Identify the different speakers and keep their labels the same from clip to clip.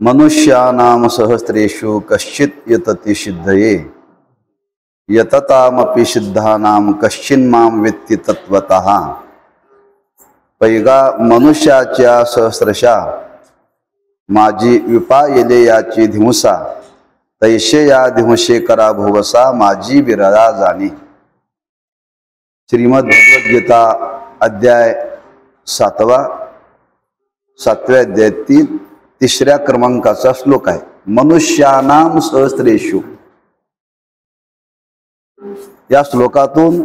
Speaker 1: मनुष्यानां सहस्रेषु कश्चित् यतति सिद्धये यततामपि सिद्धानां कश्चिन्मां वेत्ति तत्वतः। पैगा मनुष्याच्या सहस्रशा माझी विपायले याची धिमुसा तैसे या धिमुसे करा भुवसा माझी विरळा जाणे। श्रीमद भगवद्गीता अध्याय 7वा 7व्या अध्यायातील 3ऱ्या क्रमांकाचा श्लोक आहे। मनुष्यानां सहस्रेषु। या श्लोकातून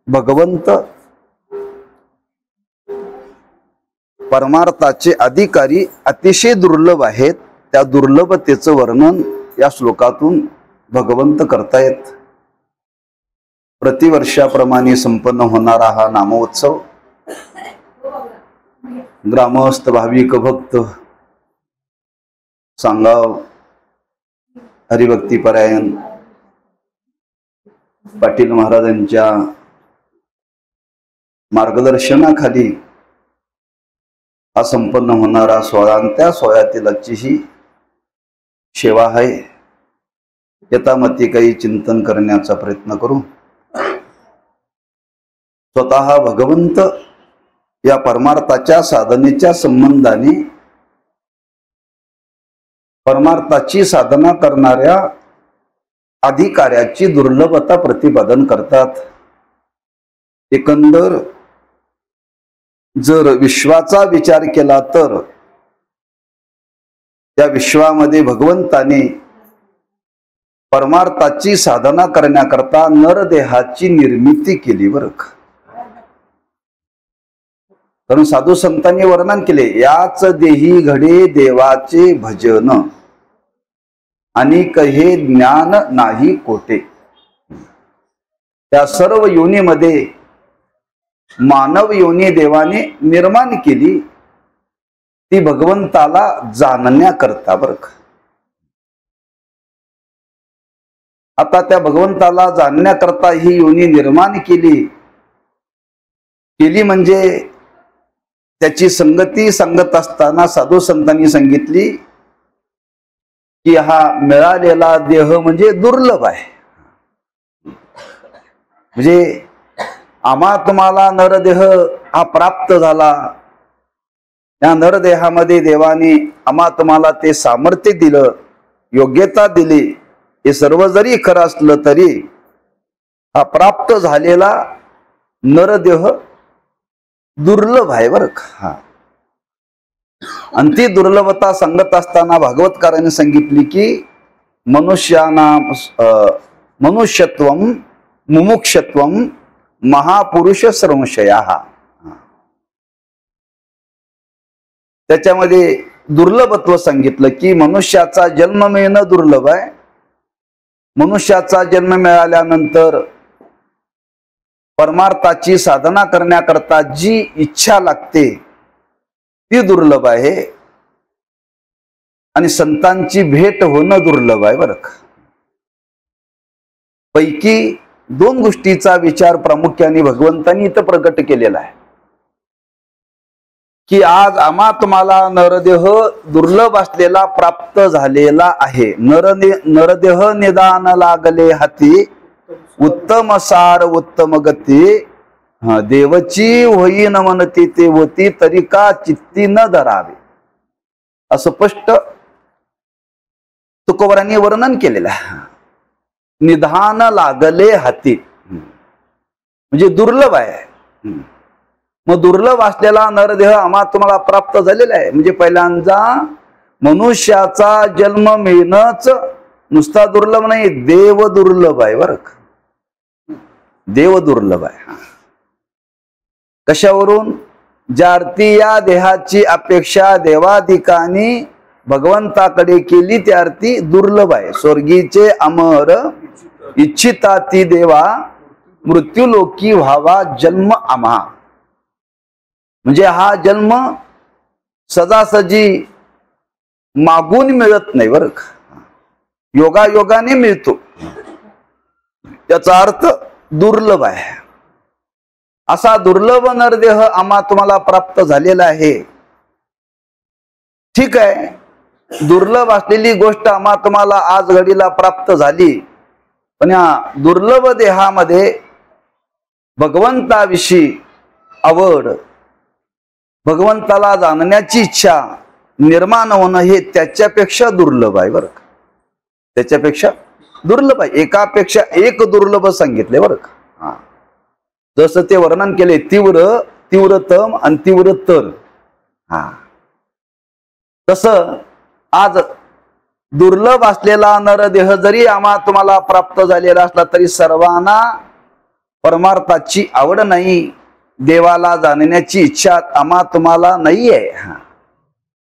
Speaker 1: भगवंत परमार्थाचे अधिकारी अतिशय दुर्लभ आहेत, त्या दुर्लभतेचं वर्णन या श्लोकातून भगवंत करतायत। प्रतिवर्षाप्रमाणे संपन्न होणारा हा नामोत्सव ग्रामस्थ भाविक भक्त सांगाव हरिभक्तीपरायण पाटील महाराजांच्या मार्गदर्शनाखाली हा संपन्न होणारा सोहळा आणि त्या सोहळ्यातील आजची ही सेवा आहे। यथामती काही चिंतन करण्याचा प्रयत्न करू। स्वतः भगवंत या परमार्थाच्या साधनेच्या संबंधाने परमार्थाची साधना करणाऱ्या अधिकाऱ्याची दुर्लभता प्रतिपादन करतात। एकंदर जर विश्वाचा विचार केला तर त्या विश्वामध्ये भगवंताने परमार्थाची साधना करण्याकरता नरदेहाची निर्मिती केली बरं। कारण साधू संतांनी वर्णन केले, याच देही घडे देवाचे भजन आणि कहे ज्ञान नाही कोटे। त्या सर्व योनीमध्ये मानव योनी देवाने निर्माण केली, ती भगवंताला जाणण्याकरता बरं। आता त्या भगवंताला जाणण्याकरता ही योनी निर्माण केली म्हणजे त्याची संगती सांगत असताना साधू संतांनी सांगितली की हा मिळालेला देह म्हणजे दुर्लभ आहे। म्हणजे आम्हा तुम्हाला नरदेह हा प्राप्त झाला, या नरदेहामध्ये देवाने आम्हा तुम्हाला ते सामर्थ्य दिलं, योग्यता दिली। हे सर्व जरी खरं असलं तरी हा प्राप्त झालेला नरदेह दुर्लभ आहे बरं का। आणि ती दुर्लभता सांगत असताना भागवतकारांनी सांगितली की मनुष्यत्वम मुमुक्षत्वम महापुरुष संशयः। त्याच्यामध्ये दुर्लभत्व सांगितलं की मनुष्याचा जन्म मिळणं दुर्लभ आहे। मनुष्याचा जन्म मिळाल्यानंतर परमार्थाची साधना करण्याकरता जी इच्छा लागते ती दुर्लभ आहे आणि संतांची भेट होणं दुर्लभ आहे बरं। पैकी 2 गोष्टीचा विचार प्रामुख्याने भगवंतांनी इथं प्रकट केलेला आहे की आज आम्हा तुम्हाला नरदेह दुर्लभ असलेला प्राप्त झालेला आहे। नरदेह निदान लागले हाती उत्तम सार उत्तम गती देवची होई न म्हणती ते होती तरी का चित्ती न धरावे, असं स्पष्ट तुकोबरांनी वर्णन केलेलं आहे। निधान लागले हाती म्हणजे दुर्लभ आहे। मग दुर्लभ असलेला नरदेह आम्हा तुम्हाला प्राप्त झालेला आहे म्हणजे पहिल्यांदा मनुष्याचा जन्म मिळणंच नुसता दुर्लभ नाही, देव दुर्लभ आहे बरं। देव दुर्लभ आहे। कशावरून? ज्यार्थी या देहाची अपेक्षा देवाधिकांनी भगवंताकडे केली त्यार्थी दुर्लभ आहे। स्वर्गीचे अमर इच्छिता ती देवा मृत्यूलोकी व्हावा जन्म आम्हा। म्हणजे हा जन्म सदासजी मागून मिळत नाही बरं, योगायोगाने मिळतो। त्याचा अर्थ दुर्लभ आहे। असा दुर्लभ नरदेह आम्हा तुम्हाला प्राप्त झालेला आहे। ठीक आहे, दुर्लभ असलेली गोष्ट आम्हा तुम्हाला आज घडीला प्राप्त झाली, पण या दुर्लभ देहामध्ये भगवंताविषयी आवड, भगवंताला जाणण्याची इच्छा निर्माण होणं हे त्याच्यापेक्षा दुर्लभ आहे बरं का. त्याच्यापेक्षा दुर्लभ आहे. एकापेक्षा एक दुर्लभ सांगितले बरं का. हा, जसं ते वर्णन केले तीव्र, तीव्रतम आणि तीव्रतर. हा, तसं आज दुर्लभ असलेला नरदेह जरी आम्हा तुम्हाला प्राप्त झालेला असला तरी सर्वांना परमार्थाची आवड नाही, देवाला जाणण्याची इच्छा आम्हा तुम्हाला नाही आहे. हा,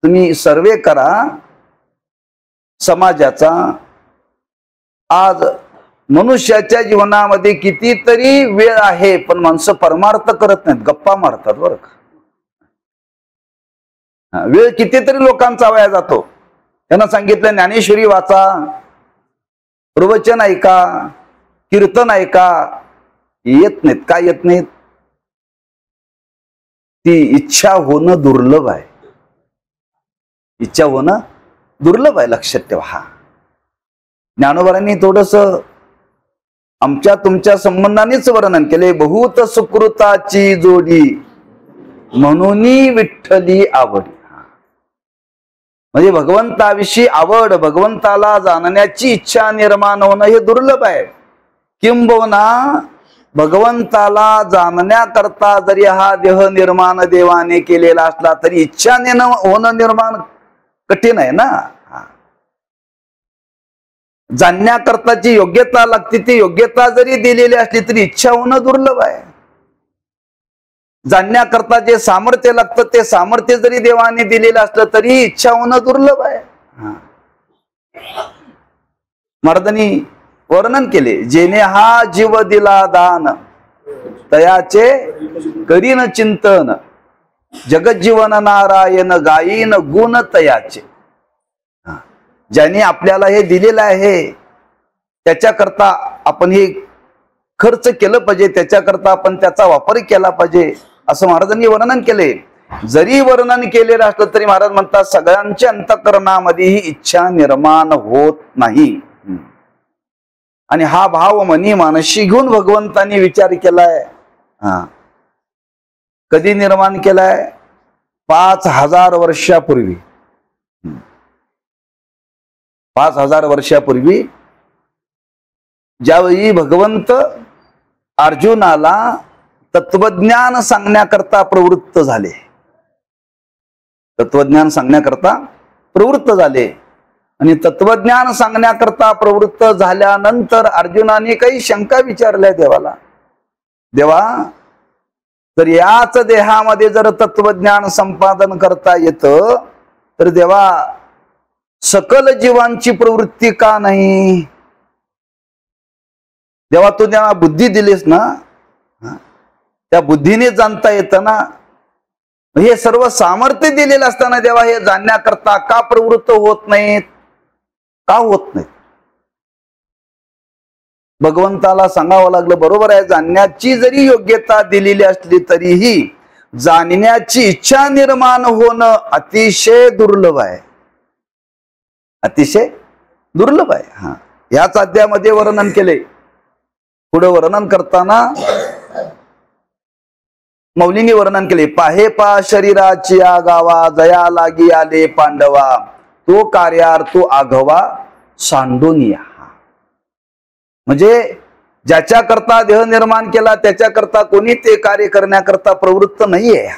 Speaker 1: तुम्ही सर्वे करा समाजाचा. आज मनुष्याच्या जीवनामध्ये कितीतरी वेळ आहे, पण माणसं परमार्थ करत नाहीत, गप्पा मारतात बरं का. वेळ कितीतरी लोकांचा वाया जातो. त्यांना सांगितलं ज्ञानेश्वरी वाचा, प्रवचन ऐका, कीर्तन ऐका, येत नाहीत. काय येत नाहीत? ती इच्छा होणं दुर्लभ आहे. इच्छा होणं दुर्लभ आहे, लक्षात ठेवा. हा, ज्ञानोबांनी थोडस आमच्या तुमच्या संबंधानेच वर्णन केले. बहुत सुकृताची जोडी म्हणून विठ्ठली आवडी. म्हणजे भगवंताविषयी आवड, भगवंताला जाणण्याची इच्छा निर्माण होणं हे दुर्लभ आहे. किंबहुना भगवंताला जाणण्याकरता जरी हा देह निर्माण देवाने केलेला असला तरी इच्छा होणं निर्माण कठीण आहे ना. जाणण्याकरताची योग्यता लागते, ती योग्यता जरी दिलेली असली तरी इच्छा होणं दुर्लभ आहे. जाणण्याकरता जे सामर्थ्य लागतं ते सामर्थ्य जरी देवाने दिलेलं असलं तरी इच्छा होणं दुर्लभ आहे. महाराजांनी वर्णन केले, जेने हा जीव दिला दान तयाचे करीन चिंतन, जगज्जीवन नारायण गायीन गुण तयाचे. ज्यांनी आपल्याला हे दिलेलं आहे त्याच्याकरता आपण हे खर्च केलं पाहिजे, त्याच्याकरता आपण त्याचा वापर केला पाहिजे असं महाराजांनी वर्णन केले. जरी वर्णन केलेलं असलं तरी महाराज म्हणतात सगळ्यांच्या अंतःकरणामध्ये ही इच्छा निर्माण होत नाही. आणि हा भाव मनी मानशी घेऊन भगवंतांनी विचार केलाय. कधी निर्माण केलाय? 5000 वर्षापूर्वी. 5000 वर्षापूर्वी ज्यावेळी भगवंत अर्जुनाला तत्वज्ञान सांगण्याकरता प्रवृत्त झाले, तत्वज्ञान सांगण्याकरता प्रवृत्त झाले. आणि तत्वज्ञान सांगण्याकरता प्रवृत्त झाल्यानंतर अर्जुनाने काही शंका विचारल्या देवाला. देवा, तर याच देहामध्ये जर तत्वज्ञान संपादन करता येतं तर देवा सकल जीवांची प्रवृत्ती का नाही? देवा तू त्यांना बुद्धी दिलीस ना, त्या बुद्धीने जाणता येतं ना. हे सर्व सामर्थ्य दिलेलं असताना देवा हे जाणण्याकरता का प्रवृत्त होत नाहीत? का होत नाहीत? भगवंताला सांगावं लागलं, बरोबर आहे, जाणण्याची जरी योग्यता दिलेली असली तरीही जाणण्याची इच्छा निर्माण होणं अतिशय दुर्लभ आहे, अतिशय दुर्लभ आहे. हा, याच अध्यायामध्ये वर्णन केले. पुढे वर्णन करताना मौलींनी वर्णन केले, पाहे पा शरीराची आगावा जया लागी आले पांडवा, तो कार्यार्थो आघवा सांडूनिया. म्हणजे ज्याच्या करता देह निर्माण केला त्याच्याकरता कोणी ते कार्य करण्याकरता प्रवृत्त नाहीये.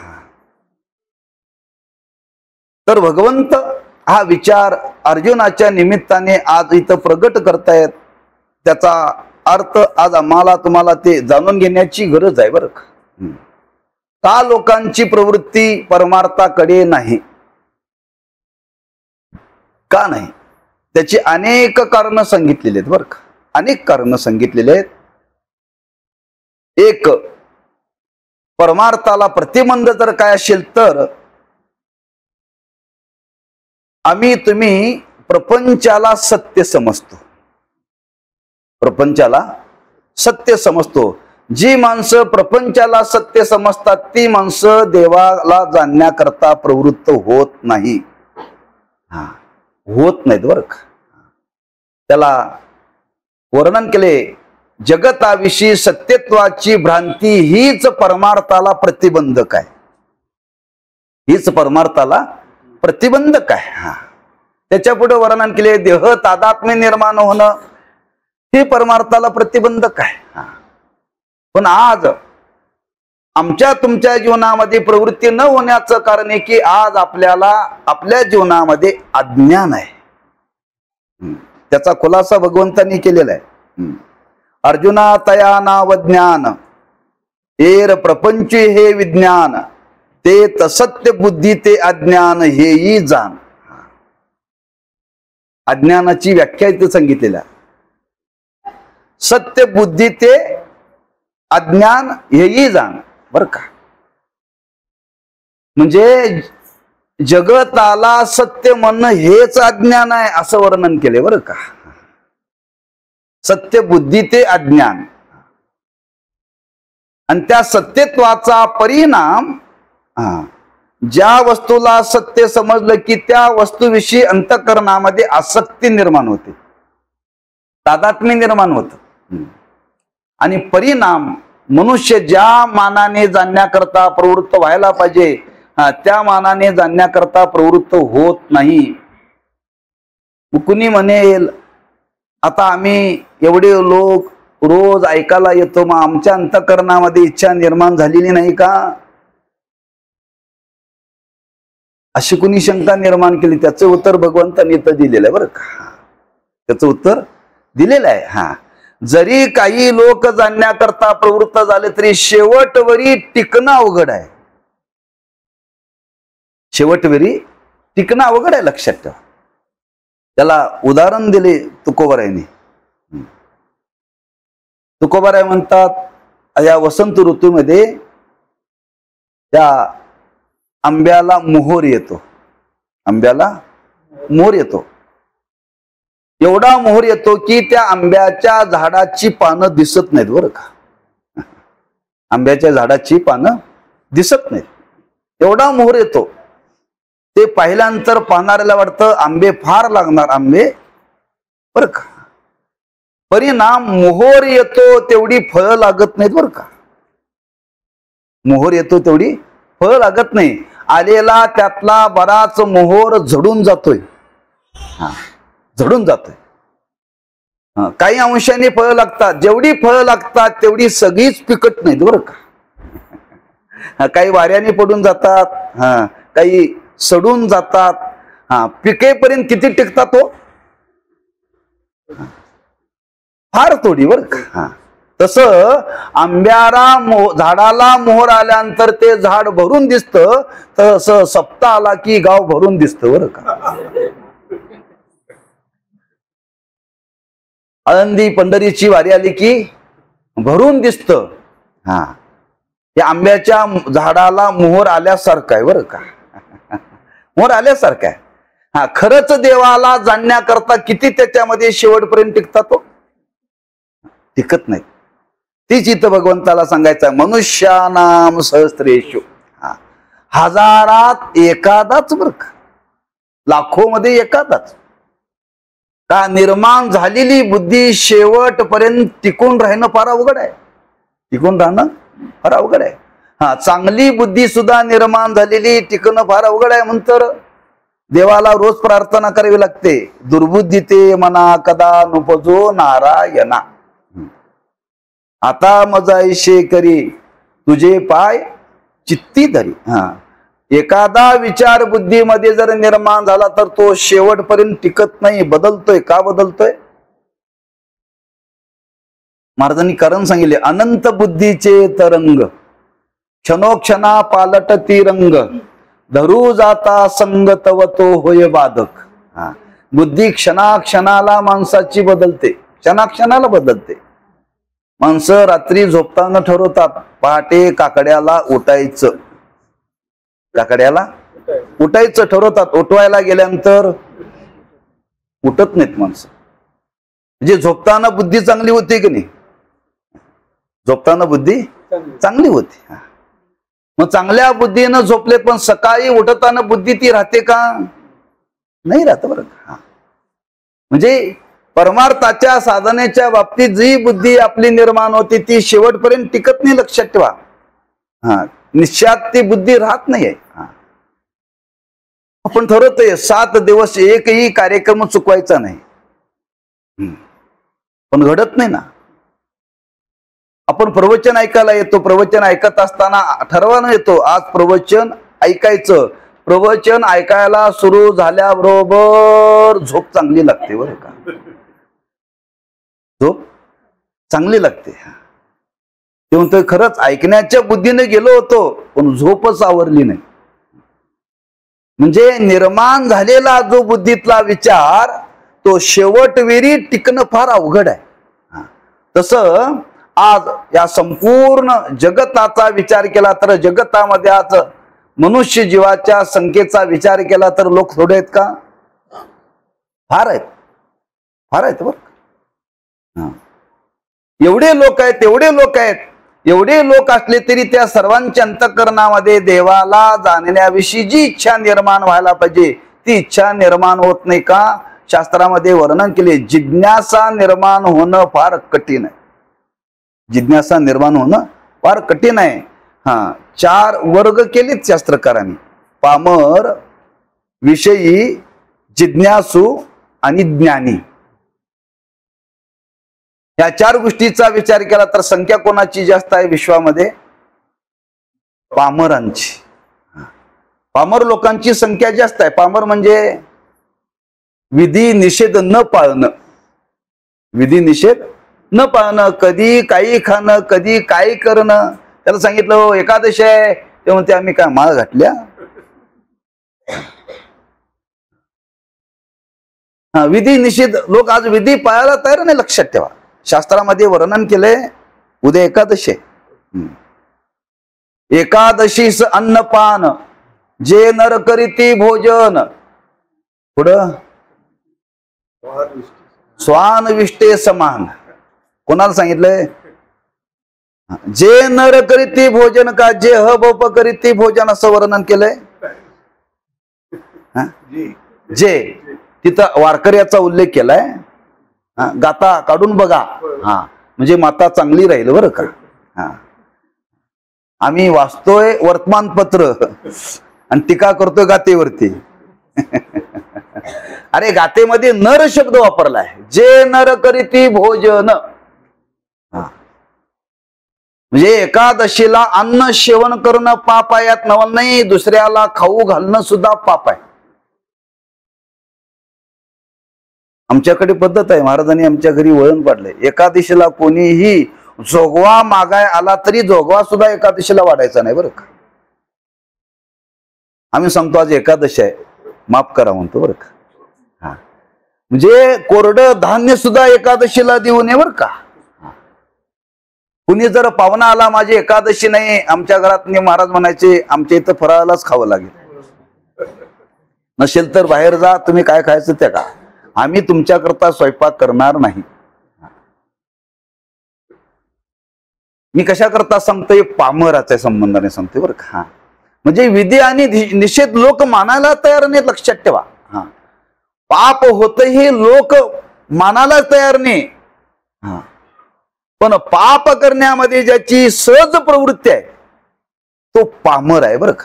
Speaker 1: तर भगवंत हा विचार अर्जुनाच्या निमित्ताने आज इथं प्रगट करतायत. त्याचा अर्थ आज आम्हाला तुम्हाला ते जाणून घेण्याची गरज आहे बरं का लोकांची प्रवृत्ती परमार्थाकडे नाही, का नाही? त्याची अनेक कारण सांगितलेली आहेत बरं का, अनेक कारण सांगितलेले आहेत. एक, परमार्थाला प्रतिबंध जर काय असेल तर आम्ही तुम्ही प्रपंचाला सत्य समजतो, प्रपंचाला सत्य समजतो. जी माणसं प्रपंचाला सत्य समजतात ती माणसं देवाला जाणण्याकरता प्रवृत्त होत नाही. होत नाहीत बरं का. त्याला वर्णन केले, जगताविषयी सत्यत्वाची भ्रांती हीच परमार्थाला प्रतिबंधक आहे. हीच परमार्थाला प्रतिबंधक आहे. हा, त्याच्या पुढे वर्णन केले, देह तादात्म्य निर्माण होणं हे परमार्थाला प्रतिबंधक आहे. हा, पण आज आमच्या तुमच्या जीवनामध्ये प्रवृत्ती न होण्याचं कारण आहे की आज आपल्याला आपल्या जीवनामध्ये अज्ञान आहे. त्याचा खुलासा भगवंतांनी केलेला आहे. अर्जुना तया नाव ज्ञान एर प्रपंच हे विज्ञान ते तसत्य बुद्धी ते अज्ञान हेही जाण. अज्ञानाची व्याख्या इथे सांगितलेली आहे. सत्य बुद्धी ते अज्ञान हेही जाण बर का. म्हणजे जगताला सत्य म्हणणं हेच अज्ञान आहे असं वर्णन केले बरं का. सत्य बुद्धी ते अज्ञान, आणि त्या सत्यत्वाचा परिणाम ज्या वस्तूला सत्य समजलं की त्या वस्तूविषयी अंतःकरणामध्ये आसक्ती निर्माण होते, तादात्म्य निर्माण होत, आणि परिणाम मनुष्य ज्या मानाने जाणण्याकरता प्रवृत्त व्हायला पाहिजे त्या मानाने जाणण्याकरता प्रवृत्त होत नाही. कुणी म्हणेल आता आम्ही एवढे लोक रोज ऐकायला येतो, मग आमच्या अंतःकरणामध्ये इच्छा निर्माण झालेली नाही का, अशी कुणी शंका निर्माण केली. त्याचं उत्तर भगवंतांनी इथं दिलेलं आहे बरं का. त्याचं उत्तर दिलेलं आहे. हा, जरी काही लोक जाणण्याकरता प्रवृत्त झाले तरी शेवटवरी टिकणं अवघड आहे. शेवटवरी टिकणं अवघड आहे, लक्षात ठेवा. त्याला उदाहरण दिले तुकोबारायांनी. तुकोबाराय म्हणतात या वसंत ऋतूमध्ये त्या आंब्याला मोहोर येतो. आंब्याला मोहोर येतो. एवढा मोहोर येतो की त्या आंब्याच्या झाडाची पानं दिसत नाहीत बरं का. आंब्याच्या झाडाची पानं दिसत नाहीत, एवढा मोहोर येतो. ते पाहिल्यानंतर पाहणाऱ्याला वाटतं आंबे फार लागणार आंबे बरं का. परिणाम मोहोर येतो तेवढी फळं लागत नाहीत बरं का. मोहोर येतो तेवढी फळं लागत नाही. आलेला त्यातला बराच मोहोर झडून जातोय. हा, झडून जातोय. काही अंशाने फळं लागतात. जेवढी फळं लागतात तेवढी सगळीच पिकट नाहीत बरं का. काही वाऱ्याने पडून जातात, काही सडून जातात. पिकेपर्यंत किती टिकतात हो, फार थोडी बरं का. तसं आंब्याला झाडाला मोहर आल्यानंतर ते झाड भरून दिसतं, तसं सप्ताह आला की गाव भरून दिसतं बरं का. आळंदी पंढरीची वारी आली की भरून दिसतं. हा, या आंब्याच्या झाडाला मोहर आल्यासारखं आहे बरं का. मोहर आल्यासारखं आहे. हा, खरंच देवाला जाणण्याकरता किती त्याच्यामध्ये शेवटपर्यंत टिकतात तो, टिकत नाही. तीच इथं भगवंताला सांगायचं, मनुष्यानाम सहस्रेषु. हजारात एखादाच बरं का, लाखो मध्ये एखादाच. का निर्माण झालेली बुद्धी शेवटपर्यंत टिकून राहणं फार अवघड आहे. टिकून राहणं फार अवघड आहे. हा, चांगली बुद्धी सुद्धा निर्माण झालेली टिकणं फार अवघड आहे. म्हणतर देवाला रोज प्रार्थना करावी लागते. दुर्बुद्धी ते मना कदा नुपजो नारायणा. आता मजाईशे करी तुझे पाय चित्ती धरी. हा, एखादा विचार बुद्धीमध्ये जर निर्माण झाला तर तो शेवटपर्यंत टिकत नाही, बदलतोय. का बदलतोय? महाराजांनी कारण सांगितले, अनंत बुद्धीचे तरंग क्षणोक्षणा पालटती रंग धरू जाता संग तव तो होय बाधक. बुद्धी क्षणाक्षणाला माणसाची बदलते, क्षणाक्षणाला बदलते. माणसं रात्री झोपताना ठरवतात पहाटे काकड्याला उठायचं, काकड्याला उठायचं ठरवतात. उठवायला गेल्यानंतर उठत नाहीत माणसं. म्हणजे झोपताना बुद्धी चांगली होती की नाही? झोपताना बुद्धी चांगली होती. मग चांगल्या बुद्धीनं झोपले पण सकाळी उठताना बुद्धी ती राहते का? नाही राहत बरं का. म्हणजे परमार्थाच्या साधनेच्या बाबतीत जी बुद्धी आपली निर्माण होते ती शेवटपर्यंत टिकत नाही, लक्षात ठेवा. निश्चयात ती बुद्धी राहत नाहीये. आपण ठरवतोय 7 दिवस एकही कार्यक्रम चुकवायचा नाही, पण घडत नाही ना. आपण प्रवचन ऐकायला येतो, प्रवचन ऐकत असताना ठरवानं येतो आज प्रवचन ऐकायचं. प्रवचन ऐकायला सुरू झाल्याबरोबर झोप चांगली लागते बरं का, झोप चांगली लागते. ते म्हणतोय खरंच ऐकण्याच्या बुद्धीने गेलो होतो पण झोपच आवरली नाही. म्हणजे निर्माण झालेला जो बुद्धीतला विचार तो शेवटवेरी टिकणं फार अवघड आहे. तसं आज या संपूर्ण जगताचा विचार केला तर जगतामध्ये आज मनुष्य जीवाच्या संख्येचा विचार केला तर लोक थोडे आहेत का? फार आहेत, फार आहेत बरं. एवढे लोक आहेत, एवढे लोक आहेत. एवढे लोक असले तरी त्या सर्वांच्या अंतःकरणामध्ये देवाला जाणण्याविषयी जी इच्छा निर्माण व्हायला पाहिजे ती इच्छा निर्माण होत नाही का? शास्त्रामध्ये वर्णन केले, जिज्ञासा निर्माण होणं फार कठीण आहे. जिज्ञासा निर्माण होणं फार कठीण आहे. 4 वर्ग केलेत शास्त्रकारांनी, पामर, विषयी, जिज्ञासू आणि ज्ञानी. या 4 गोष्टीचा विचार केला तर संख्या कोणाची जास्त आहे विश्वामध्ये? पामरांची. पामर लोकांची संख्या जास्त आहे. पामर म्हणजे विधी निषेध न पाळणं, विधी निषेध न पाळणं, कधी काही खाणं, कधी काही करणं. त्याला सांगितलं एकादशी आहे ते म्हणते आम्ही काय माळ घातल्या. विधी निषेध, लोक आज विधी पाळायला तयार नाही, लक्षात ठेवा. शास्त्रामध्ये वर्णन केलंय उद्या एकादशी आहे. एकादशीस अन्नपान जे नर करीती भोजन, पुढं स्वान विष्टे समान. कोणाला सांगितलंय? जे नर करीती भोजन का जे हप करीती भोजन असं वर्णन केलंय. जे तिथं वारकऱ्याचा उल्लेख केलाय. गाता काढून बघा, म्हणजे माता चांगली राहील बरं का. आम्ही वाचतोय वर्तमानपत्र आणि टीका करतोय गातेवरती. अरे गातेमध्ये नर शब्द वापरलाय, जे नर करीती भोजन. म्हणजे एकादशीला अन्न सेवन करणं पाप आहे, यात नवल नाही. दुसऱ्याला खाऊ घालणं सुद्धा पाप आहे. आमच्याकडे पद्धत आहे, महाराजांनी आमच्या घरी वळण पाडलंय. एकादशीला कोणीही जोगवा मागाय आला तरी जोगवा सुद्धा एकादशीला वाढायचा नाही बरं का. आम्ही सांगतो आज एकादशी आहे, माफ करा म्हणतो बरं का. म्हणजे कोरडं धान्य सुद्धा एकादशीला देऊ नये बरं का. कुणी जर पाहुणा आला माझी एकादशी नाही, आमच्या घरात महाराज म्हणायचे आमच्या इथं फराळालाच खावं लागेल. नसेल तर बाहेर जा, तुम्ही काय खायचं त्या का, आम्ही तुमच्याकरता स्वयंपाक करणार नाही. मी कशा करता सांगतोय? पामराच्या संबंधाने सांगतोय बरं का. म्हणजे विधी आणि निषेध लोक मानायला तयार नाहीत, लक्षात ठेवा. पाप होत हे लोक मानायला तयार नाही. पण पाप करण्यामध्ये ज्याची सहज प्रवृत्ती आहे तो पामर आहे बरं का.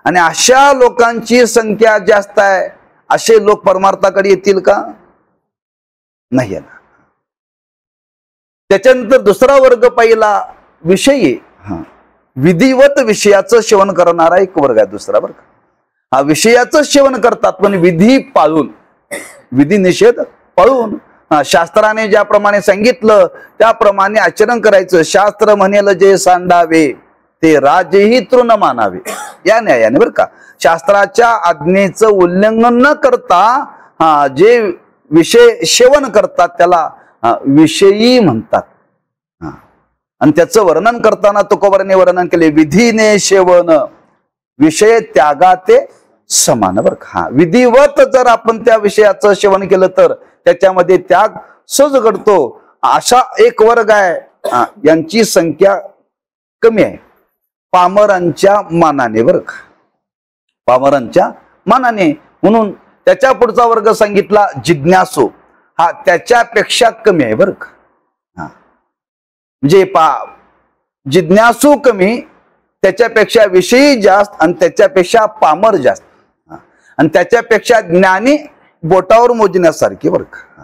Speaker 1: आणि अशा लोकांची संख्या जास्त आहे. असे लोक परमार्थाकडे येतील का? नाही येणार. त्याच्यानंतर दुसरा वर्ग पहिला विषयी, विधिवत विषयाचं सेवन करणारा एक वर्ग आहे दुसरा बरं का. विषयाचं सेवन करतात पण विधी पाळून, विधी निषेध पाळून. शास्त्राने ज्याप्रमाणे सांगितलं त्याप्रमाणे आचरण करायचं. शास्त्र म्हणेल जे सांडावे ते राजेही तृण मानावे, या न्यायाने बरं का. शास्त्राच्या आज्ञेचं उल्लंघन न करता जे विषय सेवन करतात त्याला विषयी म्हणतात. आणि त्याचं वर्णन करताना तुकोबारांनी वर्णन केले, विधीने सेवन विषय त्यागाते समान बरं का. विधिवत जर आपण त्या विषयाचं सेवन केलं तर त्याच्यामध्ये त्याग सहज घडतो. अशा एक वर्ग आहे, यांची संख्या कमी आहे पामरांच्या मानाने बरं का, पामरांच्या मानाने. म्हणून त्याच्या पुढचा वर्ग सांगितला जिज्ञासू, हा त्याच्यापेक्षा कमी आहे बरं का. म्हणजे जिज्ञासू कमी, त्याच्यापेक्षा विषयी जास्त, आणि त्याच्यापेक्षा पामर जास्त, आणि त्याच्यापेक्षा ज्ञानी बोटावर मोजण्यासारखी बरं का.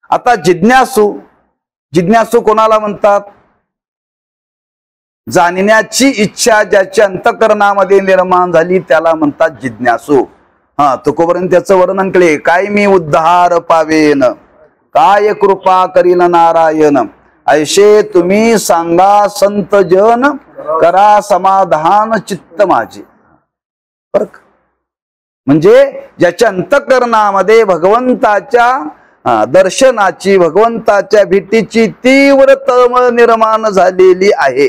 Speaker 1: आता जिज्ञासू कोणाला म्हणतात? जाणण्याची इच्छा ज्याच्या अंतःकरणामध्ये निर्माण झाली त्याला म्हणतात जिज्ञासू. तुकोपर्यंत त्याचं वर्णन केले. काय मी उद्धार पावेन, काय कृपा करील नारायण, ऐशे तुम्ही सांगा संत जन, करा समाधान चित्त माझे. बरं, म्हणजे ज्याच्या अंतःकरणामध्ये भगवंताच्या दर्शनाची, भगवंताच्या भेटीची तीव्र तळमळ निर्माण झालेली आहे,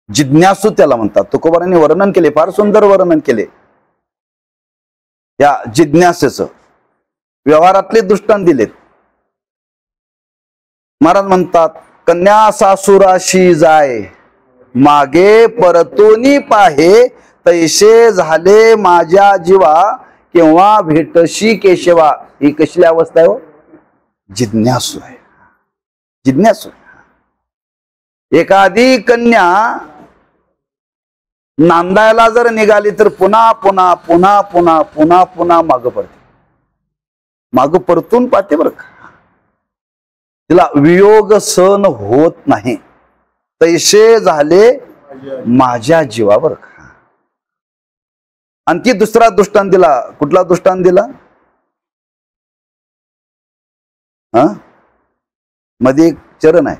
Speaker 1: जिज्ञासू त्याला म्हणतात. तुकोबारांनी वर्णन केले, फार सुंदर वर्णन केले या जिज्ञासेचं. व्यवहारातले दृष्टांत दिलेत. महाराज म्हणतात, कन्या सासुराशी जाय, मागे परतोनी पाहे, तैसे झाले माझ्या जीवा, केव्हा भेटशी केशवा. ही कसली अवस्था आहे हो? जिज्ञासू आहे. जिज्ञासू. एखादी कन्या नांदायला जर निघाली तर पुन्हा पुन्हा पुन्हा पुन्हा पुन्हा पुन्हा मागं पडते. मागं परतून पाहते बरं का. तिला वियोग सहन होत नाही. तैसे झाले माझ्या जीवावर. आणखी दुसरा दृष्टांत दिला. कुठला दृष्टांत दिला? मध्ये एक चरण आहे,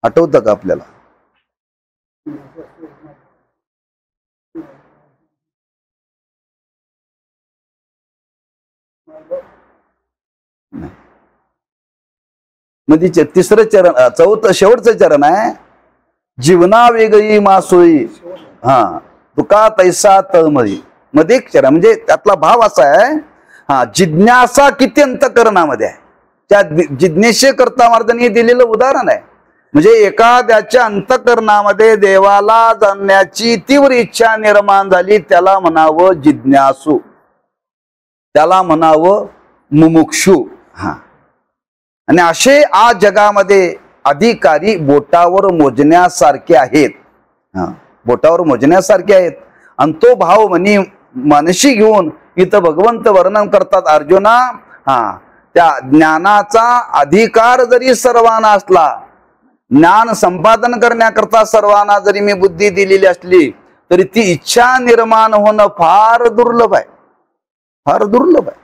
Speaker 1: आठवतं का आपल्याला? मध्ये तिसरं चरण, शेवटचं चरण आहे, जीवना वेगळी मासोळी, तुका तैसा तळमळी. मध्ये एक चरण, म्हणजे त्यातला भाव असा आहे, जिज्ञासा किती अंतःकरणामध्ये आहे. त्या जिज्ञेसे करता महाराजांनी दिलेलं उदाहरण आहे. म्हणजे एखाद्याच्या अंतःकरणामध्ये देवाला जाणण्याची तीव्र इच्छा निर्माण झाली, त्याला म्हणावं जिज्ञासू, त्याला म्हणावं मुमुक्षू. आणि असे आज जगामध्ये अधिकारी बोटावर मोजण्यासारखे आहेत. बोटावर मोजण्यासारखे आहेत. आणि तो भाव म्हणी मनशी घेऊन इथं भगवंत वर्णन करतात, अर्जुना, त्या ज्ञानाचा अधिकार जरी सर्वांना असला, ज्ञान संपादन करण्याकरता सर्वांना जरी मी बुद्धी दिलेली असली, तरी ती इच्छा निर्माण होणं फार दुर्लभ आहे. फार दुर्लभ आहे.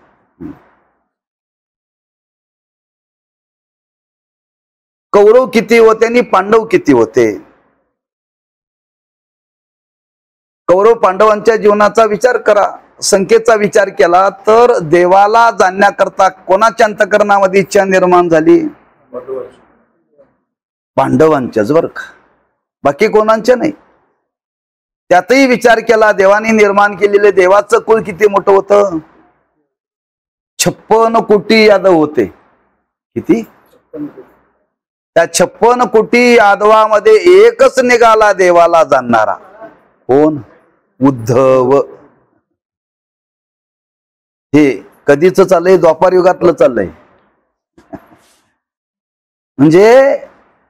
Speaker 1: कौरव किती होते आणि पांडव किती होते? कौरव पांडवांच्या जीवनाचा विचार करा, संख्येचा विचार केला तर देवाला जाणण्याकरता कोणाच्या अंतःकरणामध्ये इच्छा निर्माण झाली? पांडवांच्याच बरं का, बाकी कोणाच्या नाही. त्यातही विचार केला, देवाने निर्माण केलेले देवाचं कुळ किती मोठं होतं? 56 कोटी यादव होते. किती? त्या 56 कोटी यादवामध्ये एकच निघाला देवाला जाणणारा. कोण? उद्धव. हे कधीच चाललंय? द्वापार युगातलं चाललंय. म्हणजे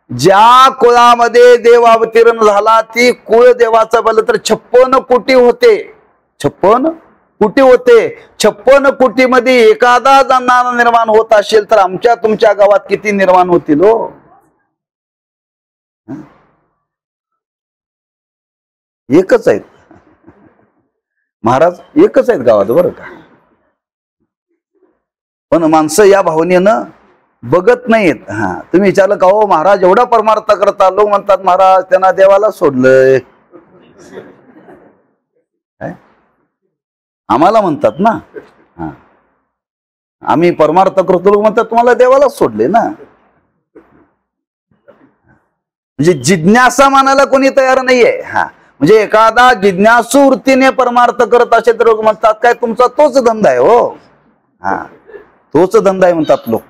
Speaker 1: ज्या कुळामध्ये देव अवतीर्ण झाला ती कुळ देवाचं बल तर 56 कोटी होते. 56 कोटी होते. 56 कोटीमध्ये एखादा जाणणारा निर्माण होत असेल तर आमच्या तुमच्या गावात किती निर्माण होतील हो? एकच आहेत महाराज, एकच आहेत गावात बरं का. पण माणसं या भावनेनं बघत नाहीत. तुम्ही विचारलं का हो महाराज एवढा परमार्थ करता? लोक म्हणतात महाराज त्यांना देवाला सोडलंय. आम्हाला म्हणतात ना, आम्ही परमार्थ करतो. लोक म्हणतात तुम्हाला देवाला सोडले ना. म्हणजे जिज्ञासा मानायला कोणी तयार नाहीये. म्हणजे एखादा जिज्ञासू वृत्तीने परमार्थ करत असेल तर लोक म्हणतात काय तुमचा तोच धंदा आहे हो. तोच धंदा आहे म्हणतात लोक.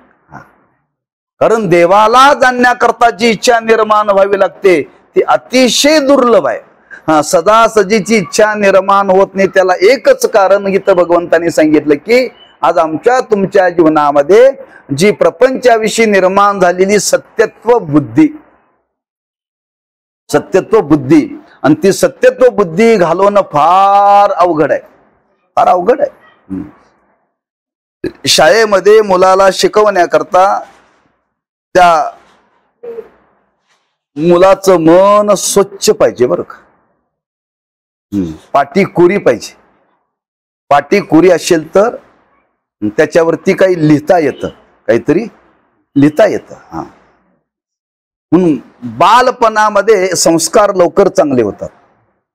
Speaker 1: कारण देवाला जाणण्याकरता जी इच्छा निर्माण व्हावी लागते ती अतिशय दुर्लभ आहे. सदा सजीची इच्छा निर्माण होत नाही, त्याला एकच कारण इथं भगवंतांनी सांगितलं की आज आमच्या तुमच्या जीवनामध्ये जी प्रपंचाविषयी निर्माण झालेली सत्यत्व बुद्धी, सत्यत्व बुद्धी, आणि ती सत्यत्व बुद्धी घालवणं फार अवघड आहे, फार अवघड आहे. शाळेमध्ये मुलाला शिकवण्याकरता त्या मुलाचं मन स्वच्छ पाहिजे बरं का. पाटी कोरी पाहिजे. पाटी कोरी असेल तर त्याच्यावरती काही लिहिता येतं, काहीतरी लिहिता येतं. म्हणून बालपणामध्ये संस्कार लवकर चांगले होतात.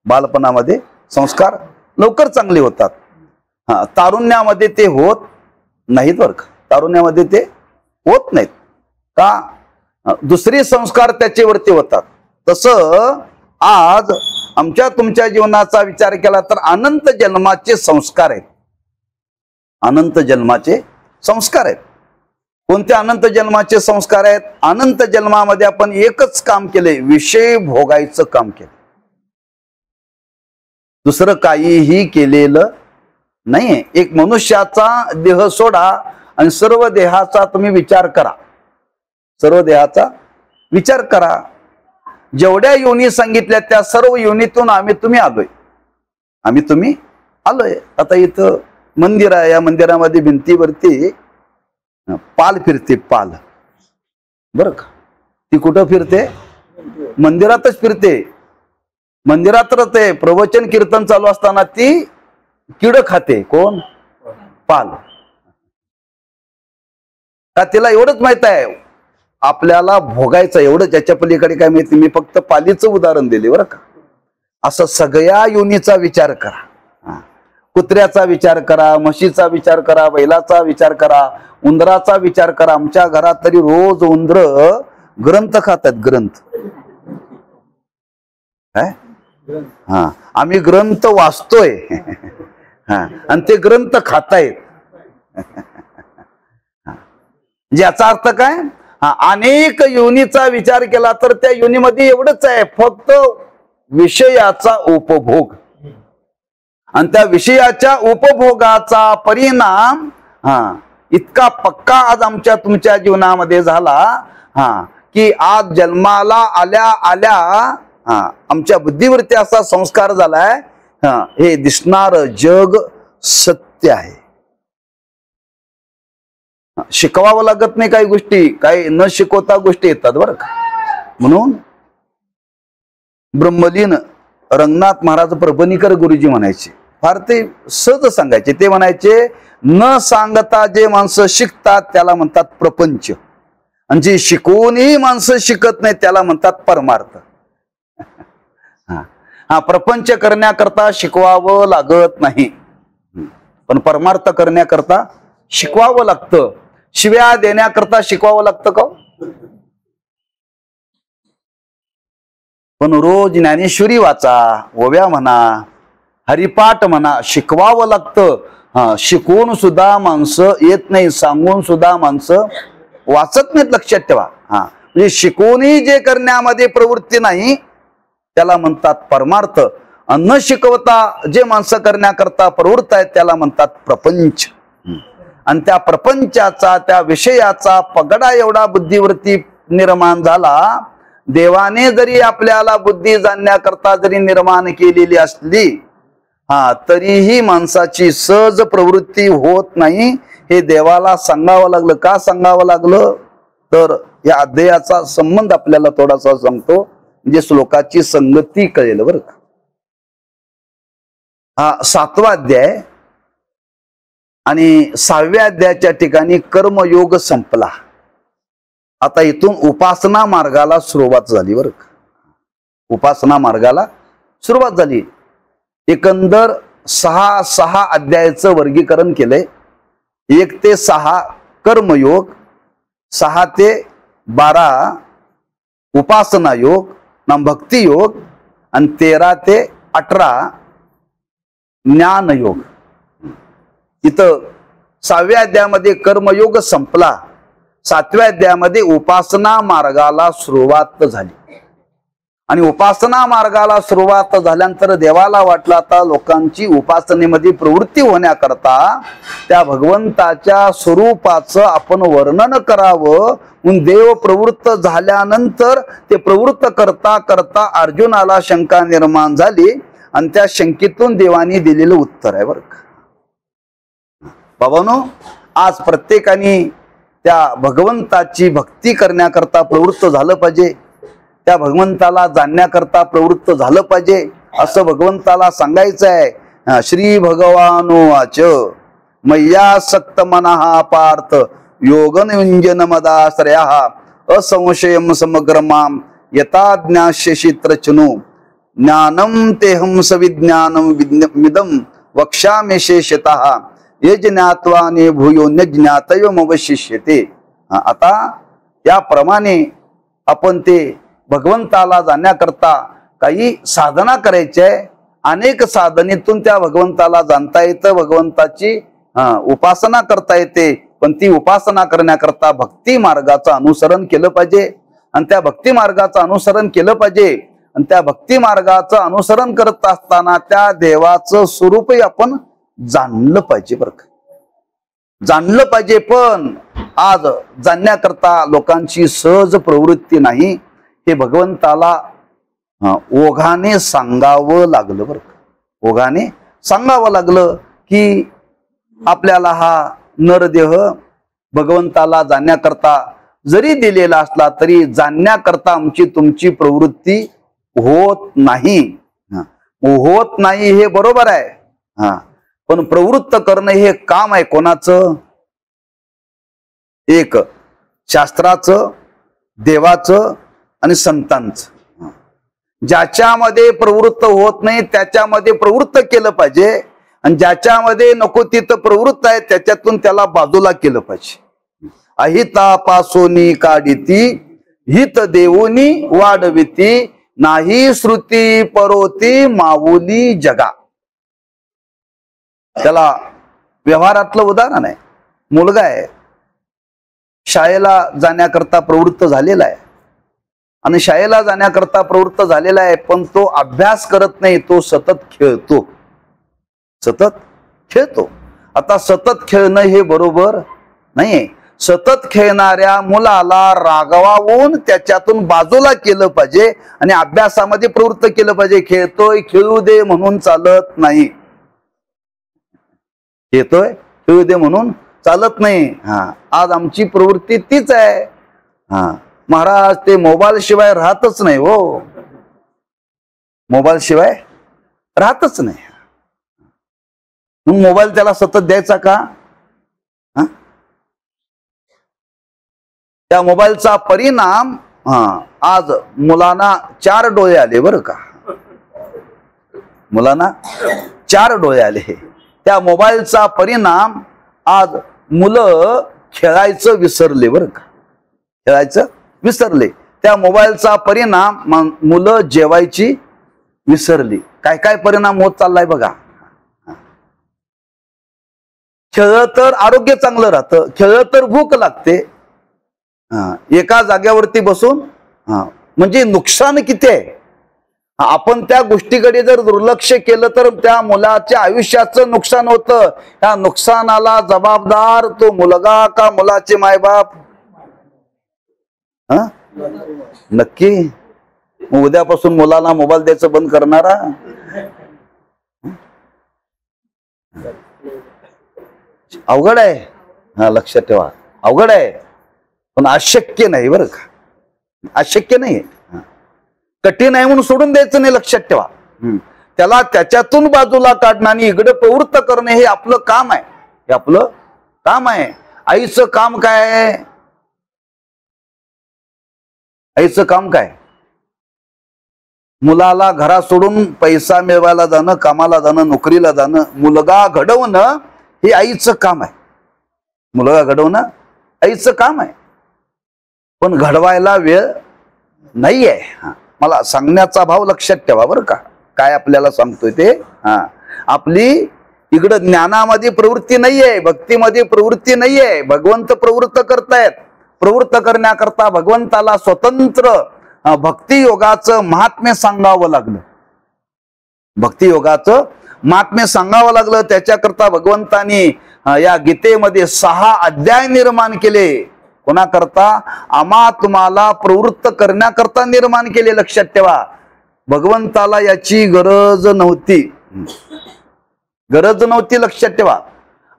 Speaker 1: बालपणामध्ये संस्कार लवकर चांगले होतात. तारुण्यामध्ये ते होत नाहीत बरं का. तारुण्यामध्ये ते होत नाहीत का, दुसरे संस्कार त्याच्यावरती होतात. तसं आज आमच्या तुमच्या जीवनाचा विचार केला तर अनंत जन्माचे संस्कार आहेत. अनंत जन्माचे संस्कार आहेत. कोणते अनंत जन्माचे संस्कार आहेत? अनंत जन्मामध्ये आपण एकच काम केले, विषय भोगायचं काम केलं, दुसरं काहीही केलेलं नाही. एक मनुष्याचा देह सोडा आणि सर्व देहाचा तुम्ही विचार करा. सर्व देहाचा विचार करा. जेवढ्या योनी सांगितल्या त्या सर्व योनीतून आम्ही तुम्ही आलोय. आम्ही तुम्ही आलोय. आता इथं मंदिर आहे, या मंदिरामध्ये भिंतीवरती पाल फिरते, पाल बरं का. ती कुठं फिरते? मंदिरातच फिरते. मंदिरात ते प्रवचन कीर्तन चालू असताना ती किड खाते. कोण? पाल. का तिला एवढंच माहित आहे आपल्याला भोगायचं, एवढं. त्याच्या पलीकडे काय माहिती. मी फक्त पालीचं उदाहरण दिले बरं का. असं सगळ्या योनीचा विचार करा. कुत्र्याचा विचार करा, म्हशीचा विचार करा, बैलाचा विचार करा, उंदराचा विचार करा. आमच्या घरात तरी रोज उंदर ग्रंथ खातात. ग्रंथ काय? आम्ही ग्रंथ वाचतोय आणि ते ग्रंथ खातायत. याचा अर्थ काय? अनेक योनीचा विचार केला तर त्या योनीमध्ये एवढंच आहे, फक्त विषयाचा उपभोग. आणि त्या विषयाच्या उपभोगाचा परिणाम इतका पक्का आज आमच्या तुमच्या जीवनामध्ये झाला की आज जन्माला आल्या आल्या आमच्या बुद्धीवरती असा संस्कार झालाय, हे दिसणार जग सत्य आहे. शिकवावं लागत नाही काही गोष्टी, काही न शिकवता गोष्टी येतात बरं का. म्हणून ब्रह्मलीन रंगनाथ महाराज परभणीकर गुरुजी म्हणायचे, फार ते सहज सांगायचे. ते म्हणायचे, न सांगता जे माणसं शिकतात त्याला म्हणतात प्रपंच, आणि जे शिकवूनही माणसं शिकत नाही त्याला म्हणतात परमार्थ. प्रपंच करण्याकरता शिकवावं लागत नाही, पण परमार्थ करण्याकरता शिकवावं लागतं. शिव्या देण्याकरता शिकवावं लागतं का? पण रोज ज्ञानेश्वरी वाचा, ओव्या म्हणा, हरिपाठ म्हणा, शिकवावं लागतं. शिकवून सुद्धा माणसं येत नाही, सांगून सुद्धा माणसं वाचत नाहीत. लक्षात ठेवा. म्हणजे शिकवूनही जे करण्यामध्ये प्रवृत्ती नाही त्याला म्हणतात परमार्थ. न शिकवता जे माणसं करण्याकरता प्रवृत्त आहेत त्याला म्हणतात प्रपंच. आणि त्या प्रपंचाचा, त्या विषयाचा पगडा एवढा बुद्धीवरती निर्माण झाला. देवाने जरी आपल्याला बुद्धी जाणण्याकरता जरी निर्माण केलेली असली तरीही माणसाची सहज प्रवृत्ती होत नाही. हे देवाला सांगावं लागलं. का सांगावं लागलं तर या अध्यायाचा संबंध आपल्याला थोडासा सांगतो, म्हणजे श्लोकाची संगती कळेल बरं का. 7वा अध्याय आणि 6व्या अध्यायाच्या ठिकाणी कर्मयोग संपला. आता इथून उपासना मार्गाला सुरुवात झाली बरं का. उपासना मार्गाला सुरुवात झाली. एकंदर 6 अध्यायाचं वर्गीकरण केलंय. 1 ते 6 कर्मयोग, 6 ते 12 उपासना योग ना भक्ती योग, आणि 13 ते 18 ज्ञान योग. इथं 6व्या अध्यायामध्ये कर्मयोग संपला, 7व्या अध्यायामध्ये उपासना मार्गाला सुरुवात झाली. आणि उपासना मार्गाला सुरुवात झाल्यानंतर देवाला वाटलं आता लोकांची उपासनेमध्ये प्रवृत्ती होण्याकरता त्या भगवंताच्या स्वरूपाचं आपण वर्णन करावं. म्हणून देव प्रवृत्त झाल्यानंतर ते प्रवृत्त करता करता अर्जुनाला शंका निर्माण झाली आणि त्या शंकेतून देवानी दिलेलं उत्तर आहे बरं का. बाबांनो, आज प्रत्येकाने त्या भगवंताची भक्ती करण्याकरता प्रवृत्त झालं पाहिजे, त्या भगवंताला जाणण्याकरता प्रवृत्त झालं पाहिजे असं भगवंताला सांगायचं आहे. श्री भगवानुवाच मय्यासक्त मनः पार्थ योगनियुञ्जन मदाश्रयः असंशयं समग्र मां यथा ज्ञास्यसि त्रचनु ज्ञानं तेहं सविज्ञानं मिदं वक्ष्यामि शेषतः ये ज्ञात्वा ने भूयो न ज्ञातव्यमवशिष्यते. आता याप्रमाणे आपण ते भगवंताला जाणण्याकरता काही साधना करायची आहे. अनेक साधनेतून त्या भगवंताला जाणता येतं, भगवंताची उपासना करता येते. पण ती उपासना करण्याकरता भक्ती मार्गाचं अनुसरण केलं पाहिजे आणि त्या भक्ती मार्गाचं अनुसरण केलं पाहिजे. आणि त्या भक्ती मार्गाचं अनुसरण करत असताना त्या देवाचं स्वरूपही आपण जाणलं पाहिजे बरं का, जाणलं पाहिजे. पण आज जाणण्याकरता लोकांची सहज प्रवृत्ती नाही. हे भगवंताला ओघाने सांगावं लागलं बरं का, ओघाने सांगावं लागलं की आपल्याला हा नरदेह भगवंताला जाणण्याकरता जरी दिलेला असला तरी जाणण्याकरता आमची तुमची प्रवृत्ती होत नाही. होत नाही हे बरोबर आहे, पण प्रवृत्त करणं हे काम आहे कोणाचं? एक शास्त्राचं, देवाचं आणि संतांचं. ज्याच्यामध्ये प्रवृत्त होत नाही त्याच्यामध्ये प्रवृत्त केलं पाहिजे आणि ज्याच्यामध्ये नको तिथं प्रवृत्त आहे त्याच्यातून त्याला बाजूला केलं पाहिजे. अहितापासोनी काढिती हित देवोनी वाढविती नाही श्रुती परोती माऊली जगा. त्याला व्यवहारातलं उदाहरण आहे. मुलगा आहे, शाळेला जाण्याकरता प्रवृत्त झालेला आहे आणि शाळेला जाण्याकरता प्रवृत्त झालेला आहे, पण तो अभ्यास करत नाही, तो सतत खेळतो, सतत खेळतो. आता सतत खेळणं हे बरोबर नाहीये. सतत खेळणाऱ्या मुलाला रागवावून त्याच्यातून बाजूला केलं पाहिजे आणि अभ्यासामध्ये प्रवृत्त केलं पाहिजे. खेळतोय खेळू दे म्हणून चालत नाही, खेळतोय खेळू दे म्हणून चालत नाही. आज आमची प्रवृत्ती तीच आहे. महाराज ते मोबाईल शिवाय राहतच नाही हो, मोबाईल शिवाय राहतच नाही. मोबाईल त्याला सतत द्यायचा का? त्या मोबाईलचा परिणाम आज मुलांना 4 डोळे आले बरं का, मुलांना 4 डोळे आले. त्या मोबाईलचा परिणाम आज मुलं खेळायचं विसरले बरं का, खेळायचं विसरले. त्या मोबाईलचा परिणाम मुलं जेवायची विसरली. काय काय परिणाम होत चाललाय बघा. खेळ तर आरोग्य चांगलं राहतं, खेळ तर भूक लागते. एका जाग्यावरती बसून म्हणजे नुकसान किती आहे. आपण त्या गोष्टीकडे जर दुर्लक्ष केलं तर त्या मुलाच्या आयुष्याचं नुकसान होतं. त्या नुकसानाला जबाबदार तो मुलगा का मुलाचे मायबाप? नक्की. उद्यापासून मुलाला मोबाईल द्यायचं बंद करणारा? अवघड आहे. लक्षात ठेवा, अवघड आहे पण अशक्य नाही बरं का, अशक्य नाही. कठीण आहे म्हणून सोडून द्यायचं नाही, लक्षात ठेवा. त्याला त्याच्यातून बाजूला काढणं आणि इकडे प्रवृत्त करणे हे आपलं काम आहे, हे आपलं काम आहे. आईचं काम काय आहे? आईचं काम काय? मुलाला घरा सोडून पैसा मिळवायला जाणं, कामाला जाणं, नोकरीला जाणं, मुलगा घडवणं हे आईचं काम आहे. मुलगा घडवणं आईचं काम आहे, पण घडवायला वेळ नाहीये. मला सांगण्याचा भाव लक्षात ठेवा बरं का, काय आपल्याला सांगतोय ते. आपली इकडं ज्ञानामध्ये प्रवृत्ती नाहीये, भक्तीमध्ये प्रवृत्ती नाहीये. भगवंत प्रवृत्त करतायत. प्रवृत्त करण्याकरता भगवंताला स्वतंत्र भक्ती योगाचं महात्म्य सांगावं लागलं. भक्ती योगाचं महात्म्य सांगावं लागलं. त्याच्याकरता भगवंतानी या गीतेमध्ये 6 अध्याय निर्माण केले. कोणाकरता? आम्हा तुम्हाला प्रवृत्त करण्याकरता निर्माण केले. लक्षात ठेवा, भगवंताला याची गरज नव्हती. गरज नव्हती, लक्षात ठेवा.